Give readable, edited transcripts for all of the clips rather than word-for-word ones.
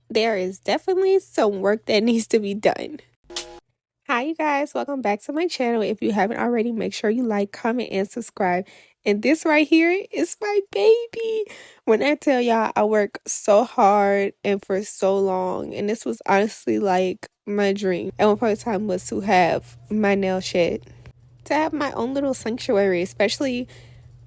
there is definitely some work that needs to be done. Hi, you guys. Welcome back to my channel. If you haven't already, make sure you like, comment, and subscribe. And this right here is my baby. When I tell y'all, I work so hard and for so long. And this was honestly like my dream. At one point in time was to have my nail shed. To have my own little sanctuary, especially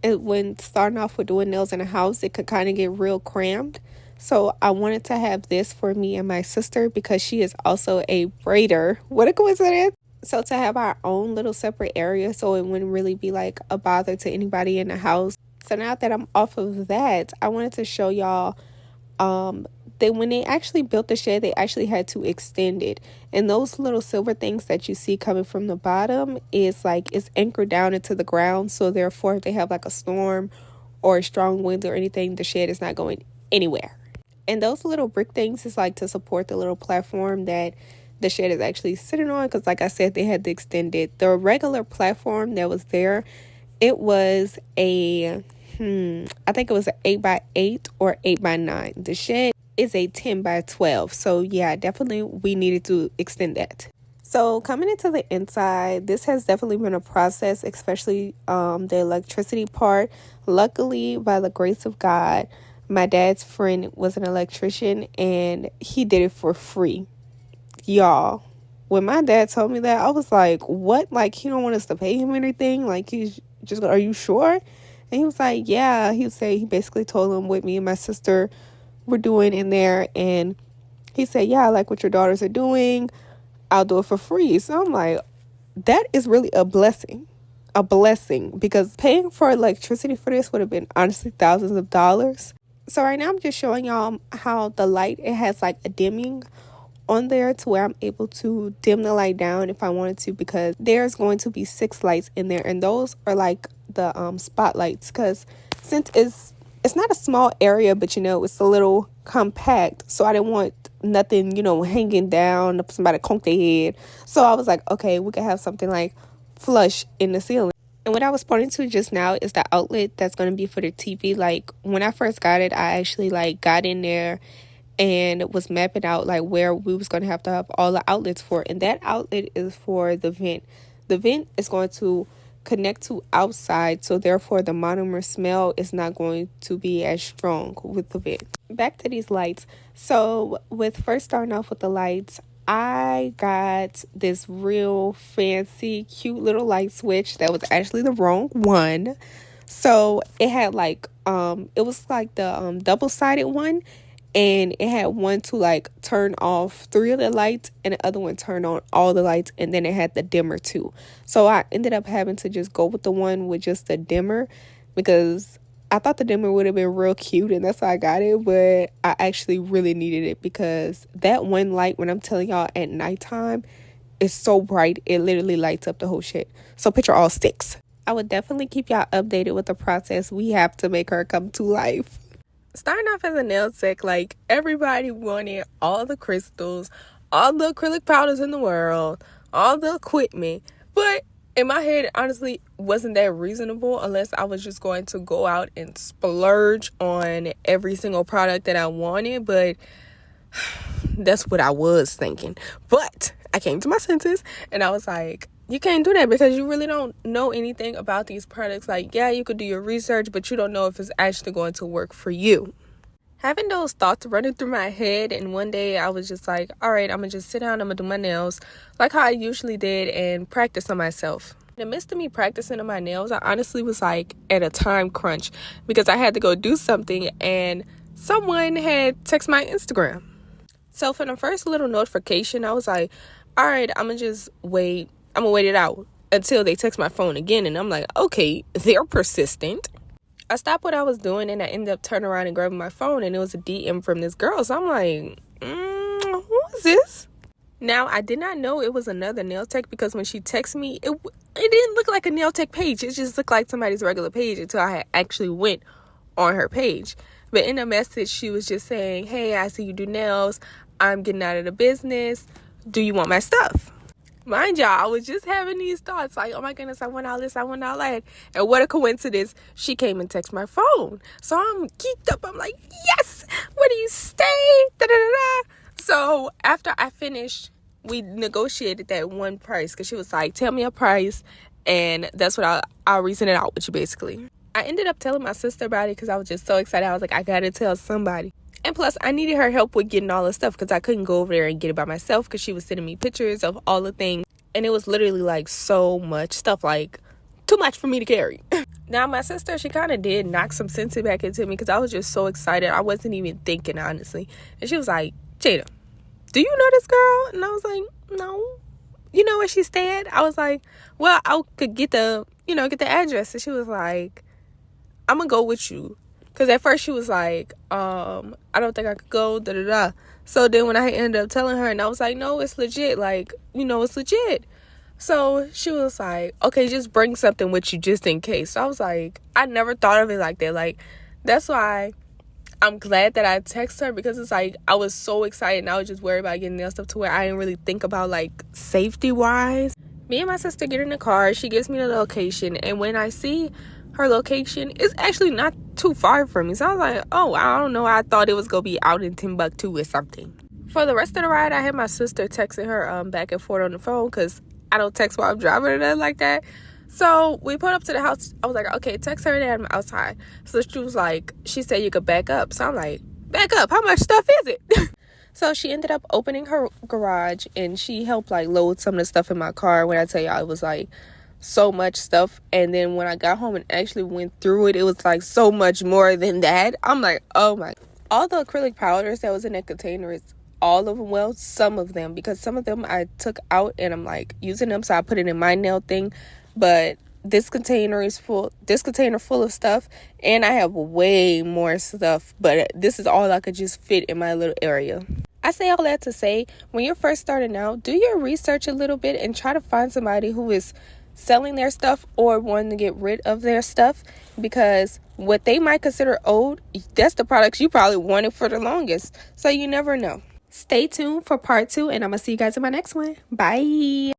when starting off with doing nails in a house, it could kind of get real cramped. So I wanted to have this for me and my sister because she is also a braider. What a coincidence. So to have our own little separate area so it wouldn't really be like a bother to anybody in the house. So now that I'm off of that, I wanted to show y'all that when they actually built the shed, they actually had to extend it. And those little silver things that you see coming from the bottom is like it's anchored down into the ground. So therefore, if they have like a storm or a strong wind or anything, the shed is not going anywhere. And those little brick things is like to support the little platform that the shed is actually sitting on. Because like I said, they had to extend it. The regular platform that was there, it was I think it was an 8x8 or 8x9. The shed is a 10x12. So yeah, definitely we needed to extend that. So coming into the inside, this has definitely been a process, especially the electricity part. Luckily, by the grace of God, my dad's friend was an electrician and he did it for free. Y'all, when my dad told me that, I was like, what? Like, he don't want us to pay him anything? Like, he's just, are you sure? And he was like, yeah. He said he basically told him what me and my sister were doing in there. And he said, yeah, I like what your daughters are doing. I'll do it for free. So I'm like, that is really a blessing. A blessing. Because paying for electricity for this would have been honestly thousands of dollars. So right now I'm just showing y'all how the light, it has like a dimming on there to where I'm able to dim the light down if I wanted to, because there's going to be 6 lights in there, and those are like the spotlights, because since it's not a small area, but it's a little compact, so I didn't want nothing hanging down, somebody conk their head. So I was like, okay, we could have something like flush in the ceiling. And what I was pointing to just now is the outlet that's going to be for the TV. Like when I first got it, I actually like got in there and was mapping out like where we was going to have all the outlets for. And that outlet is for the vent. The vent is going to connect to outside, so therefore the monomer smell is not going to be as strong with the vent. Back to these lights. So with first starting off with the lights, I got this real fancy cute little light switch that was actually the wrong one. So it had like it was like the double-sided one, and it had one to like turn off 3 of the lights and the other one turn on all the lights, and then it had the dimmer too. So I ended up having to just go with the one with just the dimmer, because I thought the dimmer would have been real cute, and that's why I got it. But I actually really needed it because that one light, when I'm telling y'all, at nighttime, is so bright, it literally lights up the whole shit. So picture all 6. I would definitely keep y'all updated with the process. We have to make her come to life. Starting off as a nail tech, like everybody wanted all the crystals, all the acrylic powders in the world, all the equipment. But in my head, honestly, wasn't that reasonable unless I was just going to go out and splurge on every single product that I wanted. But that's what I was thinking. But I came to my senses and I was like, you can't do that because you really don't know anything about these products. Like, yeah, you could do your research, but you don't know if it's actually going to work for you. Having those thoughts running through my head, and one day I was just like, all right, I'm going to just sit down, I'm going to do my nails like how I usually did and practice on myself. In the midst of me practicing on my nails, I honestly was like at a time crunch because I had to go do something and someone had texted my Instagram. So for the first little notification, I was like, all right, I'm going to just wait. I'm going to wait it out until they text my phone again. And I'm like, okay, they're persistent. I stopped what I was doing and I ended up turning around and grabbing my phone, and it was a DM from this girl. So I'm like, who is this? Now, I did not know it was another nail tech because when she texted me, it didn't look like a nail tech page. It just looked like somebody's regular page until I had actually went on her page. But in the message, she was just saying, hey, I see you do nails. I'm getting out of the business. Do you want my stuff? Mind y'all, I was just having these thoughts like, oh my goodness, I want all this, I want all that. And what a coincidence, she came and texted my phone. So I'm geeked up. I'm like, yes, where do you stay? Da, da, da, da. So after I finished, we negotiated that one price because she was like, tell me a price, and that's what I'll reason it out with you, basically. I ended up telling my sister about it because I was just so excited. I was like, I gotta tell somebody. And plus, I needed her help with getting all the stuff because I couldn't go over there and get it by myself because she was sending me pictures of all the things. And it was literally like so much stuff, like too much for me to carry. Now, my sister, she kind of did knock some sense back into me because I was just so excited. I wasn't even thinking, honestly. And she was like, Jada, do you know this girl? And I was like, no. You know where she stayed? I was like, well, I could get the address. And she was like, I'm going to go with you. Because at first she was like, I don't think I could go, da-da-da. So then when I ended up telling her, and I was like, no, it's legit. Like, it's legit. So she was like, okay, just bring something with you just in case. So I was like, I never thought of it like that. Like, that's why I'm glad that I text her, because it's like I was so excited and I was just worried about getting that stuff to where I didn't really think about like safety wise. Me and my sister get in the car. She gives me the location, and when I see her location, it's actually not too far from me. So I was like, oh, I don't know. I thought it was gonna be out in Timbuktu or something. For the rest of the ride, I had my sister texting her back and forth on the phone because I don't text while I'm driving or nothing like that. So we put up to the house. I was like, okay, text her that I'm outside. So she was like, she said you could back up. So I'm like, back up? How much stuff is it? So she ended up opening her garage, and she helped like load some of the stuff in my car. When I tell y'all, it was like so much stuff. And then when I got home and actually went through it, it was like so much more than that. I'm like, oh my. All the acrylic powders that was in that container, is all of them, well, some of them, because some of them I took out and I'm like using them, so I put it in my nail thing. But this container full of stuff, and I have way more stuff, but this is all I could just fit in my little area. I say all that to say, when you're first starting out, do your research a little bit and try to find somebody who is selling their stuff or wanting to get rid of their stuff, because what they might consider old, that's the products you probably wanted for the longest. So you never know. Stay tuned for part 2, and I'm gonna see you guys in my next one. Bye.